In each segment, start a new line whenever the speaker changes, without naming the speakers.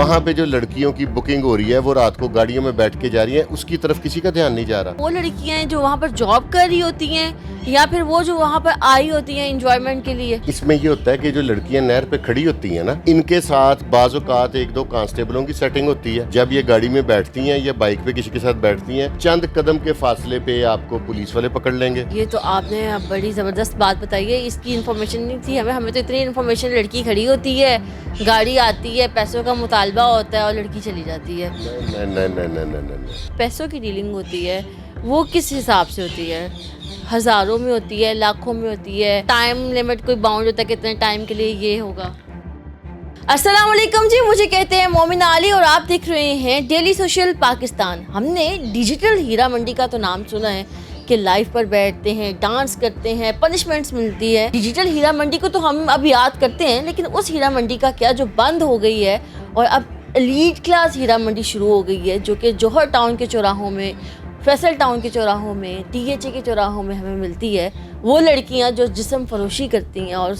وہاں پہ جو لڑکیوں کی بکنگ ہو رہی ہے وہ رات کو گاڑیوں میں بیٹھ کے جا رہی ہیں، اس کی طرف کسی کا دھیان نہیں جا رہا۔
وہ لڑکیاں ہیں جو وہاں پر جاب کر رہی ہوتی ہیں یا پھر وہ جو وہاں پر آئی ہوتی ہیں انجوائمنٹ کے لیے؟
اس میں یہ ہوتا ہے کہ جو لڑکیاں نہر پہ کھڑی ہوتی ہیں نا، ان کے ساتھ بعض اوقات ایک دو کانسٹیبلوں کی سیٹنگ ہوتی ہے۔ جب یہ گاڑی میں بیٹھتی ہیں یا بائک پہ کسی کے ساتھ بیٹھتی ہیں، چند قدم کے فاصلے پہ آپ کو پولیس والے پکڑ لیں گے۔
یہ تو آپ نے بڑی زبردست بات بتائی ہے، اس کی انفارمیشن نہیں تھی ہمیں تو اتنی انفارمیشن لڑکی کھڑی ہوتی ہے، گاڑی آتی ہے، پیسوں کا مطالبہ ہوتا ہے اور لڑکی چلی جاتی ہے۔
نہیں۔
پیسوں کی ڈیلنگ ہوتی ہے وہ کس حساب سے ہوتی ہے؟ ہزاروں میں ہوتی ہے، لاکھوں میں ہوتی ہے؟ ٹائم لیمٹ کوئی باؤنڈ ہوتا ہے کہ اتنے ٹائم کے لیے یہ ہوگا؟ السلام علیکم جی، مجھے کہتے ہیں مومن علی اور آپ دیکھ رہے ہیں ڈیلی سوشل پاکستان۔ ہم نے ڈیجیٹل ہیرا منڈی کا تو نام سنا ہے کہ لائف پر بیٹھتے ہیں، ڈانس کرتے ہیں، پنشمنٹس ملتی ہے۔ ڈیجیٹل ہیرا منڈی کو تو ہم اب یاد کرتے ہیں، لیکن اس ہیرا منڈی کا کیا جو بند ہو گئی ہے اور اب ایلیٹ کلاس ہیرا منڈی شروع ہو گئی ہے، جو کہ جوہر ٹاؤن کے چوراہوں میں، فیصل ٹاؤن کے چوراہوں میں، ٹی ایچ اے کے چوراہوں میں ہمیں ملتی ہے۔ وہ لڑکیاں جو جسم فروشی کرتی ہیں اور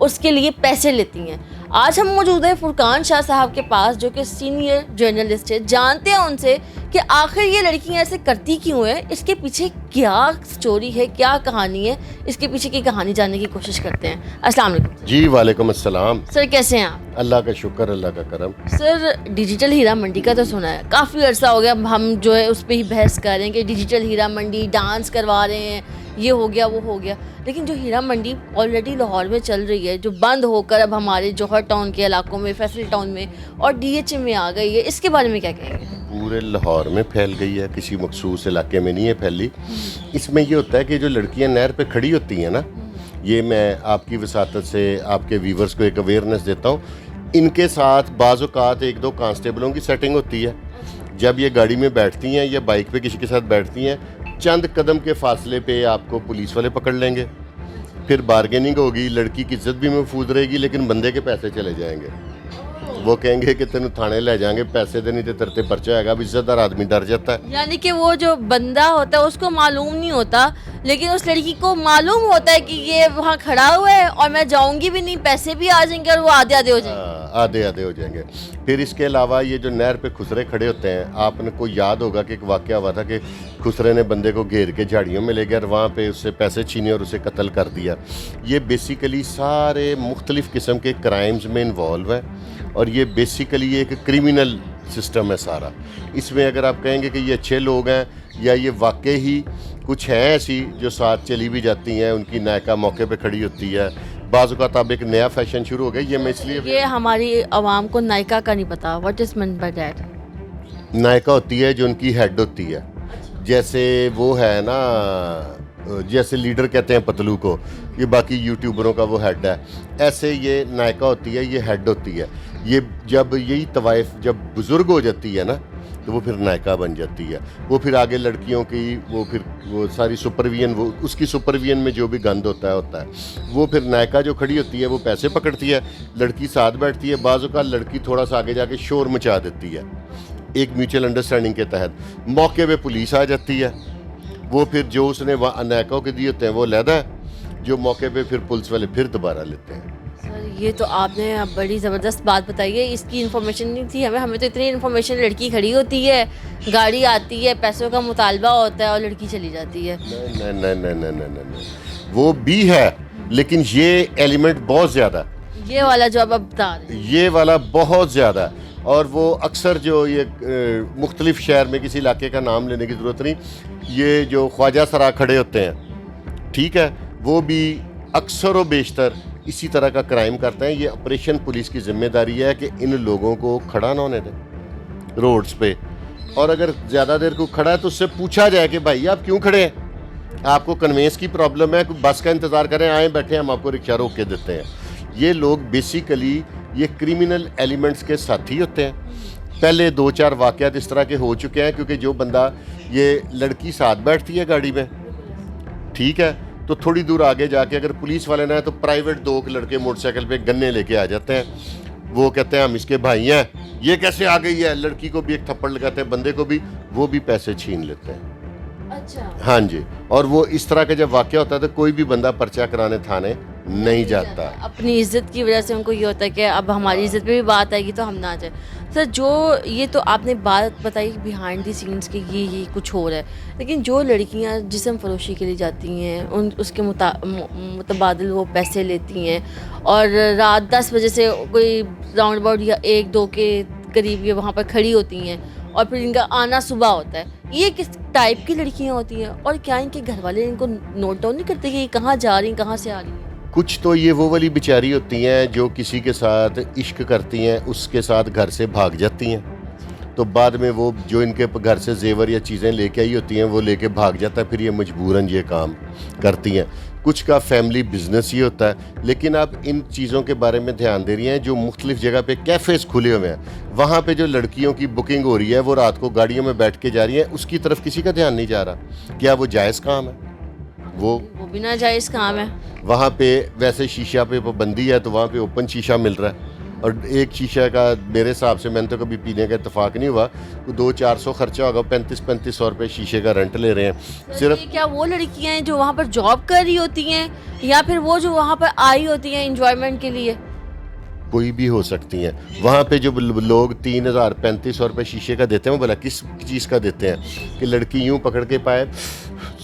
اس کے لیے پیسے لیتی ہیں۔ آج ہم موجود ہیں فرقان شاہ صاحب کے پاس، جو کہ سینئر جرنلسٹ ہے۔ جانتے ہیں ان سے کہ آخر یہ لڑکیاں ایسے کرتی کیوں ہیں، اس کے پیچھے کیا سٹوری ہے، کیا کہانی ہے، اس کے پیچھے کی کہانی جاننے کی کوشش کرتے ہیں۔ السلام علیکم
جی وعلیکم السلام۔
سر، کیسے ہیں آپ؟
اللہ کا شکر، اللہ کا کرم۔
سر، ڈیجیٹل ہیرا منڈی کا تو سنا ہے، کافی عرصہ ہو گیا ہم جو ہے اس پہ ہی بحث کر رہے ہیں کہ ڈیجیٹل ہیرا منڈی ڈانس کروا رہے ہیں، یہ ہو گیا وہ ہو گیا، لیکن جو ہیرا منڈی آلریڈی لاہور میں چل رہی ہے، جو بند ہو کر اب ہمارے جوہر ٹاؤن کے علاقوں میں، فیصل ٹاؤن میں اور ڈی ایچ اے میں آ گئی ہے، اس کے بارے میں کیا کہیں گے؟
پورے لاہور میں پھیل گئی ہے، کسی مخصوص علاقے میں نہیں ہے پھیلی۔ اس میں یہ ہوتا ہے کہ جو لڑکیاں نہر پہ کھڑی ہوتی ہیں نا، یہ میں آپ کی وساطت سے آپ کے ویورز کو ایک اویئرنیس دیتا ہوں، ان کے ساتھ بعض اوقات ایک دو کانسٹیبلوں کی سیٹنگ ہوتی ہے۔ جب یہ گاڑی میں بیٹھتی ہیں یا بائک پہ کسی کے ساتھ بیٹھتی ہیں، چند قدم کے فاصلے پہ آپ کو پولیس والے پکڑ لیں گے۔ پھر بارگیننگ ہوگی، لڑکی کی عزت بھی محفوظ رہے گی، لیکن بندے کے پیسے چلے جائیں گے۔ وہ کہیں گے کہ تینوں تھانے لے جائیں گے، پیسے دے نہیں تے ترتے پرچہ آئے گا۔ اب عزت دار آدمی ڈر جاتا ہے۔
یعنی کہ وہ جو بندہ ہوتا ہے اس کو معلوم نہیں ہوتا، لیکن اس لڑکی کو معلوم ہوتا ہے کہ یہ وہاں کھڑا ہوا ہے اور میں جاؤں گی بھی نہیں، پیسے بھی آ جائیں گے اور وہ آدھے آدھے ہو جائیں گے۔
آدھے ہو جائیں گے۔ پھر اس کے علاوہ یہ جو نہر پہ خسرے کھڑے ہوتے ہیں، آپ نے کو یاد ہوگا کہ ایک واقعہ ہوا تھا کہ خسرے نے بندے کو گھیر کے جھاڑیوں میں لے گیا اور وہاں پہ اس سے پیسے چھینے اور اسے قتل کر دیا۔ یہ بیسیکلی سارے مختلف قسم کے کرائمز میں انوالو ہے، اور یہ بیسیکلی ایک کریمنل سسٹم ہے سارا۔ اس میں اگر آپ کہیں گے کہ یہ اچھے لوگ ہیں یا یہ واقع ہی کچھ ہیں ایسی جو ساتھ چلی بھی جاتی ہیں، ان کی نائکا موقع پہ کھڑی ہوتی ہے، بعض اوقات اب ایک نیا فیشن شروع ہو گیا۔ یہ میں اس لیے
یہ ہماری عوام کو نائکا کا نہیں پتا، what is meant by that?
Nykaa ہوتی ہے جو ان کی ہیڈ ہوتی ہے، جیسے وہ ہے نا، جیسے لیڈر کہتے ہیں پتلو کو، یہ باقی یوٹیوبروں کا وہ ہیڈ ہے، ایسے یہ نائکا ہوتی ہے، یہ ہیڈ ہوتی ہے۔ یہ جب یہی طوائف جب بزرگ ہو جاتی ہے نا، تو وہ پھر نائکا بن جاتی ہے۔ وہ پھر آگے لڑکیوں کی وہ ساری سپرویژن، وہ اس کی سپرویژن میں جو بھی گند ہوتا ہے وہ پھر نائکا جو کھڑی ہوتی ہے وہ پیسے پکڑتی ہے، لڑکی ساتھ بیٹھتی ہے۔ بعض اوقات لڑکی تھوڑا سا آگے جا کے شور مچا دیتی ہے ایک میوچل انڈرسٹینڈنگ کے تحت، موقع پہ پولیس آ جاتی ہے۔ وہ پھر جو اس نے نائکا کے دیے ہوتے ہیں وہ علیحدہ ہے، جو موقع پہ پھر پولیس والے پھر دوبارہ لیتے ہیں۔
سر، یہ تو آپ نے بڑی زبردست بات بتائی ہے، اس کی انفارمیشن نہیں تھی ہمیں تو اتنی انفارمیشن لڑکی کھڑی ہوتی ہے، گاڑی آتی ہے، پیسوں کا مطالبہ ہوتا ہے اور لڑکی چلی جاتی ہے۔
نہیں، وہ بھی ہے، لیکن یہ ایلیمنٹ بہت زیادہ ہے،
یہ والا جو آپ بتا رہے ہیں،
یہ والا بہت زیادہ ہے۔ اور وہ اکثر جو یہ مختلف شہر میں، کسی علاقے کا نام لینے کی ضرورت نہیں، یہ جو خواجہ سرا کھڑے ہوتے ہیں، ٹھیک ہے، وہ بھی اکثر و بیشتر اسی طرح کا کرائم کرتے ہیں۔ یہ آپریشن پولیس کی ذمہ داری ہے کہ ان لوگوں کو کھڑا نہ ہونے دیں روڈز پہ، اور اگر زیادہ دیر کو کھڑا ہے تو اس سے پوچھا جائے کہ بھائی آپ کیوں کھڑے ہیں، آپ کو کنوینس کی پرابلم ہے، بس کا انتظار کریں، آئیں بیٹھیں، ہم آپ کو رکشہ روک کے دیتے ہیں۔ یہ لوگ بیسیکلی یہ کریمنل ایلیمنٹس کے ساتھی ہوتے ہیں۔ پہلے 2-4 واقعات اس طرح کے ہو چکے ہیں، کیونکہ جو بندہ، یہ لڑکی ساتھ بیٹھتی ہے گاڑی میں، ٹھیک ہے، تو تھوڑی دور آگے جا کے اگر پولیس والے نہ ہیں تو پرائیویٹ 2 لڑکے موٹر سائیکل پہ گنے لے کے آ جاتے ہیں۔ وہ کہتے ہیں ہم اس کے بھائی ہیں، یہ کیسے آ گئی ہے، لڑکی کو بھی ایک تھپڑ لگاتے ہیں، بندے کو بھی، وہ بھی پیسے چھین لیتے ہیں۔
اچھا،
ہاں جی، اور وہ اس طرح کا جب واقعہ ہوتا ہے تو کوئی بھی بندہ پرچہ کرانے تھانے نہیں جاتا.
اپنی عزت کی وجہ سے ان کو یہ ہوتا ہے کہ اب ہماری عزت پہ بھی بات آئے گی تو ہم نہ جائیں. سر جو یہ تو آپ نے بات بتائی بیہائنڈ دی سینس کہ یہ کچھ ہو رہا ہے, لیکن جو لڑکیاں جسم فروشی کے لیے جاتی ہیں اس کے متبادل وہ پیسے لیتی ہیں اور رات 10 بجے سے کوئی راؤنڈ اباؤٹ یا 1-2 کے قریب یہ وہاں پر کھڑی ہوتی ہیں اور پھر ان کا آنا صبح ہوتا ہے, یہ کس ٹائپ کی لڑکیاں ہوتی ہیں اور کیا ان کے گھر والے ان کو نوٹ ڈاؤن نہیں کرتے کہ یہ کہاں جا رہی ہیں, کہاں سے آ رہی ہیں؟
کچھ تو یہ وہ والی بیچاری ہوتی ہیں جو کسی کے ساتھ عشق کرتی ہیں, اس کے ساتھ گھر سے بھاگ جاتی ہیں, تو بعد میں وہ جو ان کے گھر سے زیور یا چیزیں لے کے آئی ہوتی ہیں وہ لے کے بھاگ جاتا ہے, پھر یہ مجبوراً یہ کام کرتی ہیں. کچھ کا فیملی بزنس ہی ہوتا ہے. لیکن آپ ان چیزوں کے بارے میں دھیان دے رہی ہیں جو مختلف جگہ پہ کیفیز کھلے ہوئے ہیں, وہاں پہ جو لڑکیوں کی بکنگ ہو رہی ہے وہ رات کو گاڑیوں میں بیٹھ کے جا رہی ہیں, اس کی طرف کسی کا دھیان نہیں جا رہا. کیا وہ جائز کام ہے؟ وہ
بھی ناجائز کام ہے.
وہاں پہ ویسے شیشہ پہ پابندی ہے تو وہاں پہ اوپن شیشہ مل رہا ہے, اور ایک شیشہ کا میرے حساب سے میں نے تو کبھی پینے کا اتفاق نہیں ہوا, 200-400 خرچہ ہوگا, 3500 روپے شیشے کا رینٹ لے رہے ہیں صرف.
کیا وہ لڑکیاں ہیں جو وہاں پر جاب کر رہی ہوتی ہیں یا پھر وہ جو وہاں پر آئی ہوتی ہیں انجوائمنٹ کے لیے؟
کوئی بھی ہو سکتی ہیں. وہاں پہ جو لوگ 3000-3500 روپے شیشے کا دیتے ہیں وہ بھلا کس چیز کا دیتے ہیں کہ لڑکی یوں پکڑ کے پائے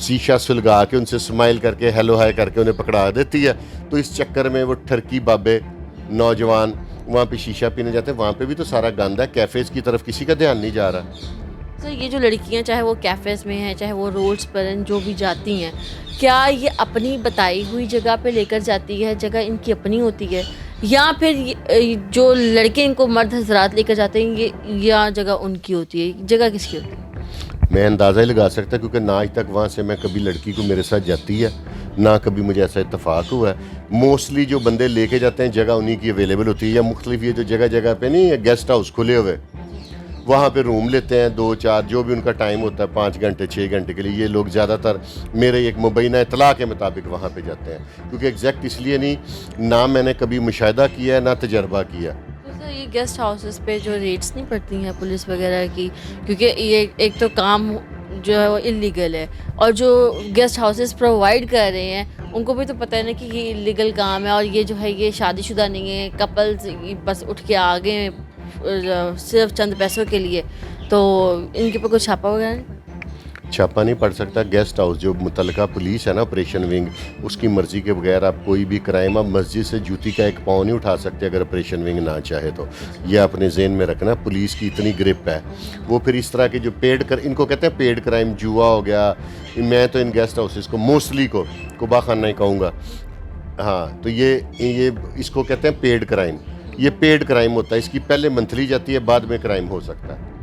شیشہ سلگا کے ان سے اسمائل کر کے ہیلو ہائی کر کے انہیں پکڑا دیتی ہے, تو اس چکر میں وہ ٹھرکی بابے نوجوان وہاں پہ شیشہ پینے جاتے ہیں. وہاں پہ بھی تو سارا گند ہے, کیفیز کی طرف کسی کا دھیان نہیں جا رہا.
سر یہ جو لڑکیاں چاہے وہ کیفیز میں ہیں چاہے وہ روڈز پر ہیں جو بھی جاتی ہیں, کیا یہ اپنی بتائی ہوئی جگہ پہ لے کر جاتی ہے, جگہ ان کی اپنی ہوتی ہے, یا پھر جو لڑکے ان کو مرد حضرات لے کر جاتے ہیں یہ یا جگہ ان کی ہوتی ہے, جگہ کس کی ہوتی ہے؟
میں اندازہ ہی لگا سکتا کیونکہ نہ آج تک وہاں سے میں کبھی لڑکی کو میرے ساتھ جاتی ہے نہ کبھی مجھے ایسا اتفاق ہوا ہے. موسٹلی جو بندے لے کے جاتے ہیں جگہ انہی کی اویلیبل ہوتی ہے, یا مختلف یہ جو جگہ جگہ پہ نہیں ہے گیسٹ ہاؤس کھلے ہوئے, وہاں پہ روم لیتے ہیں 2-4 جو بھی ان کا ٹائم ہوتا ہے 5 گھنٹے 6 گھنٹے کے لیے. یہ لوگ زیادہ تر میرے ایک مبینہ اطلاع کے مطابق وہاں پہ جاتے ہیں, کیونکہ ایگزیکٹ اس لیے نہیں, نہ میں نے کبھی مشاہدہ کیا ہے نہ تجربہ کیا.
یہ گیسٹ ہاؤسز پہ جو ریٹس نہیں پڑتی ہیں پولیس وغیرہ کی, کیونکہ یہ ایک تو کام جو ہے وہ انلیگل ہے, اور جو گیسٹ ہاؤسز پرووائڈ کر رہے ہیں ان کو بھی تو پتہ ہے نا کہ یہ انلیگل کام ہے, اور یہ جو ہے یہ شادی شدہ نہیں ہے, کپلز بس اٹھ کے آگے ہیں صرف چند پیسوں کے لیے, تو ان کے اوپر کوئی چھاپا وغیرہ نہیں؟
چھاپا نہیں پڑ سکتا. گیسٹ ہاؤس جو متعلقہ پولیس ہے نا آپریشن ونگ, اس کی مرضی کے بغیر آپ کوئی بھی کرائم, آپ مسجد سے جوتی کا ایک پاؤں نہیں اٹھا سکتے اگر آپریشن ونگ نہ چاہے تو. یہ اپنے ذہن میں رکھنا, پولیس کی اتنی گرپ ہے. وہ پھر اس طرح کے جو ان کو کہتے ہیں پیڈ کرائم, جوا ہو گیا, میں تو ان گیسٹ ہاؤسز کو موسٹلی کو قبا خانہ ہی کہوں گا, ہاں, تو یہ اس کو کہتے ہیں پیڈ کرائم. یہ پیڈ کرائم ہوتا ہے, اس کی پہلے منتھلی جاتی ہے, بعد میں کرائم ہو سکتا ہے.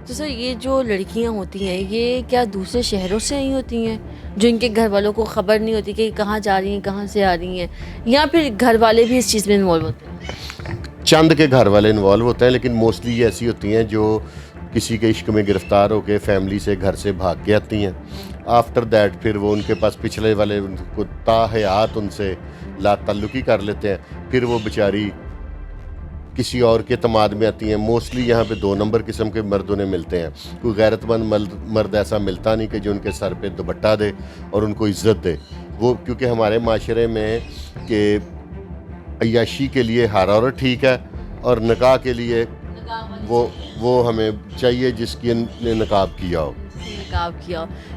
تو سر یہ جو لڑکیاں ہوتی ہیں یہ کیا دوسرے شہروں سے آئی ہوتی ہیں جو ان کے گھر والوں کو خبر نہیں ہوتی کہ کہاں جا رہی ہیں کہاں سے آ رہی ہیں, یا پھر گھر والے بھی اس چیز میں انوالو ہوتے ہیں؟
چند کے گھر والے انوالو ہوتے ہیں, لیکن موسٹلی یہ ایسی ہوتی ہیں جو کسی کے عشق میں گرفتار ہو کے فیملی سے گھر سے بھاگ کے آتی ہیں. آفٹر دیٹ پھر وہ ان کے پاس پچھلے والے ان کو تاحیات ان سے لا تعلقی کر لیتے ہیں, پھر وہ بیچاری کسی اور کے اعتماد میں آتی ہیں. موسٹلی یہاں پہ 2 نمبر قسم کے مرد انہیں ملتے ہیں. کوئی غیرت مند مرد ایسا ملتا نہیں کہ جو ان کے سر پہ دوپٹہ دے اور ان کو عزت دے. وہ کیونکہ ہمارے معاشرے میں کہ عیاشی کے لیے ہر عورت ٹھیک ہے, اور نکاح کے لیے وہ ہمیں چاہیے جس کی نے نقاب کیا ہو.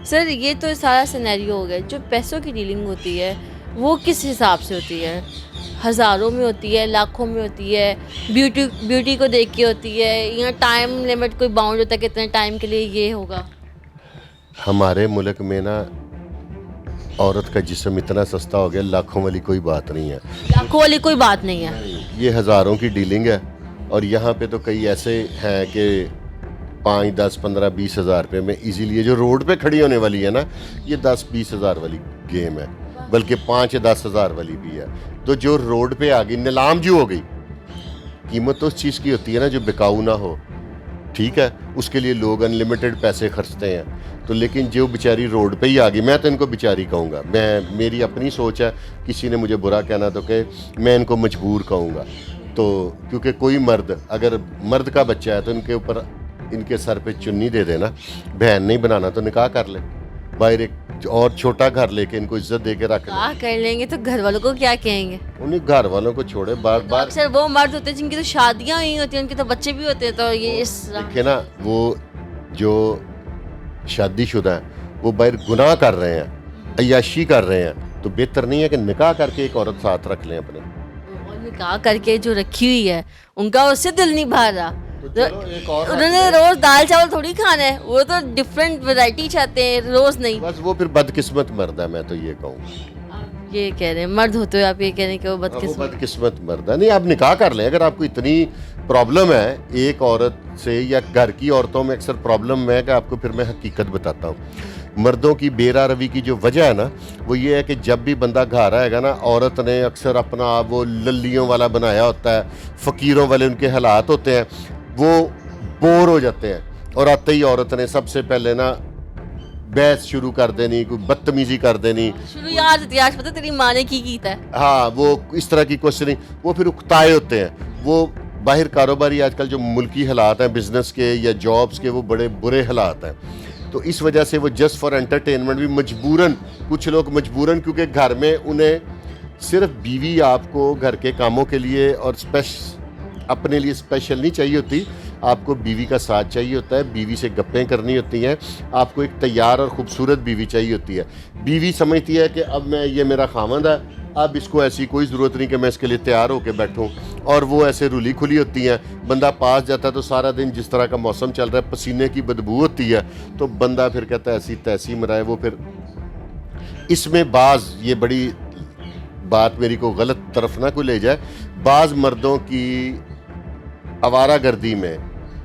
سر یہ تو سارا سینیریو ہو گیا. جو پیسوں کی ڈیلنگ ہوتی ہے وہ کس حساب سے ہوتی ہے؟ ہزاروں میں ہوتی ہے, لاکھوں میں ہوتی ہے, بیوٹی کو دیکھ کے ہوتی ہے, یا ٹائم لیمٹ کوئی باؤنڈ ہوتا ہے کہ اتنے ٹائم کے لیے یہ ہوگا؟
ہمارے ملک میں نا عورت کا جسم اتنا سستا ہو گیا, لاکھوں والی کوئی بات نہیں ہے.
لاکھوں والی کوئی بات نہیں ہے,
یہ ہزاروں کی ڈیلنگ ہے. اور یہاں پہ تو کئی ایسے ہیں کہ 5, 10, 15, 20 ہزار روپے میں ایزیلی, جو روڈ پہ کھڑی ہونے والی ہے نا, یہ 10-20 ہزار والی گیم ہے, بلکہ 5-10 ہزار والی بھی ہے. تو جو روڈ پہ آ گئی, نیلام جو ہو گئی, قیمت تو اس چیز کی ہوتی ہے نا جو بکاؤ نہ ہو, ٹھیک ہے, اس کے لیے لوگ ان لمیٹڈ پیسے خرچتے ہیں. تو لیکن جو بیچاری روڈ پہ ہی آ گئی, میں تو ان کو بیچاری کہوں گا, میری اپنی سوچ ہے, کسی نے مجھے برا کہنا تو کہ میں ان کو مجبور کہوں گا. تو کیونکہ کوئی مرد اگر مرد کا بچہ ہے تو ان کے اوپر ان کے سر پہ چنی دے دینا, بہن نہیں بنانا تو نکاح کر لے. باہر ایک اور چھوٹا گھر لے کے ان کو عزت دے کے رکھ لیں.
کیا کر لیں گے تو گھر والوں کو کیا کہیں گے؟
انہیں گھر والوں کو چھوڑے. بار بار
اکثر وہ مرد ہوتے ہیں جن کی تو شادیاں ہوئی ہوتی ہیں، ان کے تو بچے بھی ہوتے ہیں، تو یہ اس
دیکھیں نا، وہ جو شادی شدہ ہیں وہ باہر گناہ کر رہے ہیں، عیاشی کر رہے ہیں، تو بہتر نہیں ہے کہ نکاح کر کے ایک عورت ساتھ رکھ لیں اپنے.
اور نکاح کر کے جو رکھی ہوئی ہے ان کا اس سے دل نہیں بھر رہا.
تو چلو ایک اور
انہوں نے روز دال چاول تھوڑی کھانا ہے، وہ تو ڈفرینٹ ویرائٹی چاہتے ہیں، روز نہیں.
بس وہ پھر بدقسمت مرد ہے، میں تو یہ کہوں.
آپ یہ کہہ رہے ہیں مرد ہوتے ہوئے آپ یہ کہہ رہے ہیں کہ وہ
وہ
بدقسمت.
بدقسمت مرد ہے. نہیں، آپ نکاح کر لیں. اگر آپ کو اتنی پرابلم ہے ایک عورت سے، یا گھر کی عورتوں میں اکثر پرابلم ہے، کہ آپ کو پھر میں حقیقت بتاتا ہوں. مردوں کی بے راہ روی کی جو وجہ ہے نا، وہ یہ ہے کہ جب بھی بندہ گھر آئے گا نا، عورت نے اکثر اپنا آپ وہ للیوں والا بنایا ہوتا ہے، فقیروں والے ان کے حالات ہوتے ہیں، وہ بور ہو جاتے ہیں، اور آتے ہی عورت نے سب سے پہلے نا بحث شروع کر دینی، کوئی بدتمیزی کر دینی.
شروع یاد ہوتی ہے، آج پتہ تیری ماں نے کی کیتا ہے.
ہاں، وہ اس طرح کی کوشچننگ، وہ پھر اکتائے ہوتے ہیں. وہ باہر کاروباری آج کل جو ملکی حالات ہیں بزنس کے یا جابس کے، وہ بڑے برے حالات ہیں. تو اس وجہ سے وہ جسٹ فار انٹرٹینمنٹ بھی مجبوراً، کچھ لوگ مجبوراً، کیونکہ گھر میں انہیں صرف بیوی آپ کو گھر کے کاموں کے لیے اور اپنے لیے اسپیشل نہیں چاہیے ہوتی. آپ کو بیوی کا ساتھ چاہیے ہوتا ہے، بیوی سے گپیں کرنی ہوتی ہیں، آپ کو ایک تیار اور خوبصورت بیوی چاہیے ہوتی ہے. بیوی سمجھتی ہے کہ اب یہ میرا خاوند ہے، اب اس کو ایسی کوئی ضرورت نہیں کہ میں اس کے لیے تیار ہو کے بیٹھوں. اور وہ ایسے رولی کھلی ہوتی ہیں. بندہ پاس جاتا ہے تو سارا دن جس طرح کا موسم چل رہا ہے، پسینے کی بدبو ہوتی ہے، تو بندہ پھر کہتا ہے ایسی تیسی مرائے. وہ پھر اس میں بعض، یہ بڑی بات میری کو غلط طرف نہ کوئی لے جائے، بعض مردوں کی آوارہ گردی میں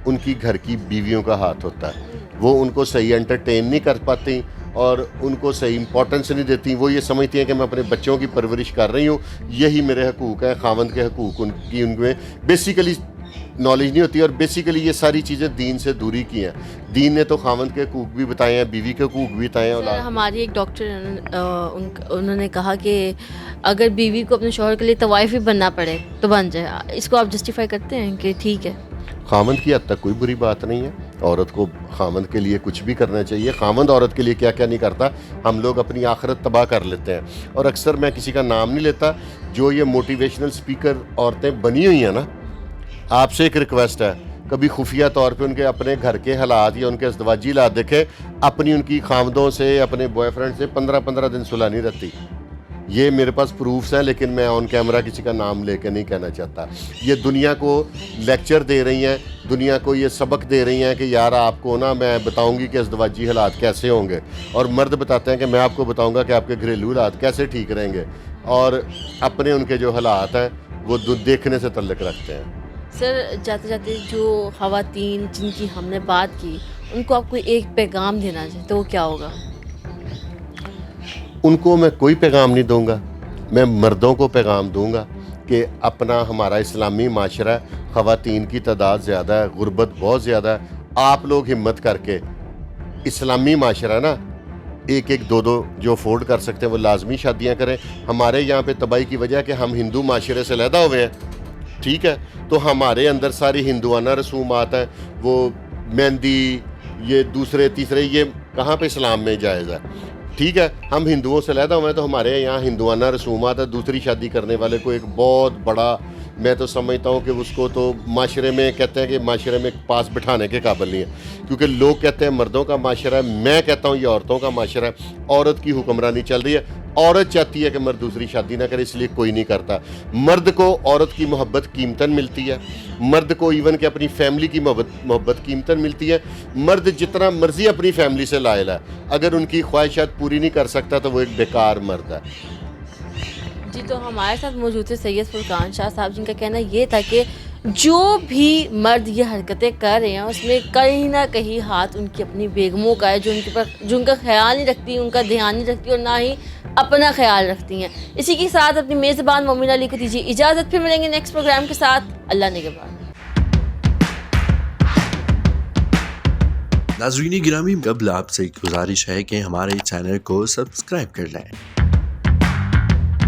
ان کی گھر کی بیویوں کا ہاتھ ہوتا ہے. وہ ان کو صحیح انٹرٹین نہیں کر پاتی اور ان کو صحیح امپورٹنس نہیں دیتی. وہ یہ سمجھتی ہیں کہ میں اپنے بچوں کی پرورش کر رہی ہوں، یہی میرے حقوق ہیں. خاوند کے حقوق ان میں بیسیکلی نالج نہیں ہوتی، اور بیسیکلی یہ ساری چیزیں دین سے دوری کی ہیں. دین نے تو خاوند کے حقوق بھی بتائے ہیں، بیوی کے حقوق بھی بتائے ہیں.
ہماری ایک ڈاکٹر انہوں نے کہا کہ اگر بیوی کو اپنے شوہر کے لیے طوائف بھی بننا پڑے تو بن جائے. اس کو آپ جسٹیفائی کرتے ہیں کہ ٹھیک ہے؟
خاوند کی حد تک کوئی بری بات نہیں ہے. عورت کو خاوند کے لیے کچھ بھی کرنا چاہیے. خاوند عورت کے لیے کیا کیا نہیں کرتا. ہم لوگ اپنی آخرت تباہ کر لیتے ہیں. اور اکثر میں کسی کا نام نہیں لیتا، جو یہ موٹیویشنل سپیکر عورتیں بنی ہوئی ہیں نا، آپ سے ایک ریکویسٹ ہے، کبھی خفیہ طور پہ ان کے اپنے گھر کے حالات یا ان کے ازدواجی حالات دیکھیں. اپنی ان کی خاوندوں سے، اپنے بوائے فرینڈ سے 15 دن صلح نہیں رہتی. یہ میرے پاس پروفس ہیں، لیکن میں آن کیمرہ کسی کا نام لے کے نہیں کہنا چاہتا. یہ دنیا کو لیکچر دے رہی ہیں، دنیا کو یہ سبق دے رہی ہیں کہ یار آپ کو نا میں بتاؤں گی کہ ازدواجی حالات کیسے ہوں گے، اور مرد بتاتے ہیں کہ میں آپ کو بتاؤں گا کہ آپ کے گھریلو حالات کیسے ٹھیک رہیں گے. اور اپنے ان کے جو حالات ہیں وہ دیکھنے سے تعلق رکھتے ہیں.
سر، جاتے جاتے جو خواتین جن کی ہم نے بات کی، ان کو آپ کو ایک پیغام دینا چاہیں تو وہ کیا ہوگا؟
ان کو میں کوئی پیغام نہیں دوں گا. میں مردوں کو پیغام دوں گا کہ اپنا ہمارا اسلامی معاشرہ ہے، خواتین کی تعداد زیادہ ہے، غربت بہت زیادہ ہے. آپ لوگ ہمت کر کے اسلامی معاشرہ نا، ایک دو جو افورڈ کر سکتے ہیں وہ لازمی شادیاں کریں. ہمارے یہاں پہ تباہی کی وجہ ہے کہ ہم ہندو معاشرے سے علیحدہ ہوئے ہیں. ٹھیک ہے، تو ہمارے اندر ساری ہندوانہ رسومات ہیں. وہ مہندی، یہ دوسرے تیسرے، یہ کہاں پہ اسلام میں جائز ہے؟ ٹھیک ہے، ہم ہندوؤں سے علیحدہ ہوئے ہیں، تو ہمارے یہاں ہندوانہ رسومات ہے. دوسری شادی کرنے والے کو ایک بہت بڑا، میں تو سمجھتا ہوں کہ اس کو تو معاشرے میں کہتے ہیں کہ معاشرے میں پاس بٹھانے کے قابل نہیں ہے. کیونکہ لوگ کہتے ہیں مردوں کا معاشرہ ہے، میں کہتا ہوں یہ عورتوں کا معاشرہ ہے. عورت کی حکمرانی چل رہی ہے. عورت چاہتی ہے کہ مرد دوسری شادی نہ کرے، اس لیے کوئی نہیں کرتا. مرد کو عورت کی محبت قیمتاً ملتی ہے. مرد کو ایون کہ اپنی فیملی کی محبت قیمتاً ملتی ہے. مرد جتنا مرضی اپنی فیملی سے لائل ہے، اگر ان کی خواہشات پوری نہیں کر سکتا تو وہ ایک بیکار مرد ہے.
جی، تو ہمارے ساتھ موجود تھے سید فرقان شاہ صاحب، جن کا کہنا یہ تھا کہ جو بھی مرد یہ حرکتیں کر رہے ہیں اس میں کہیں نہ کہیں ہاتھ ان کی اپنی بیگموں کا ہے، جو ان کا خیال نہیں رکھتی، ان کا دھیان نہیں رکھتی، اور نہ ہی اپنا خیال رکھتی ہیں. اسی کے ساتھ اپنی میزبان مومنہ علی کو دیجیے اجازت. پھر ملیں گے نیکسٹ پروگرام کے ساتھ. اللہ نگہبان.
ناظرین گرامی، قبل آپ سے ایک گزارش ہے کہ ہمارے چینل کو سبسکرائب کر لیں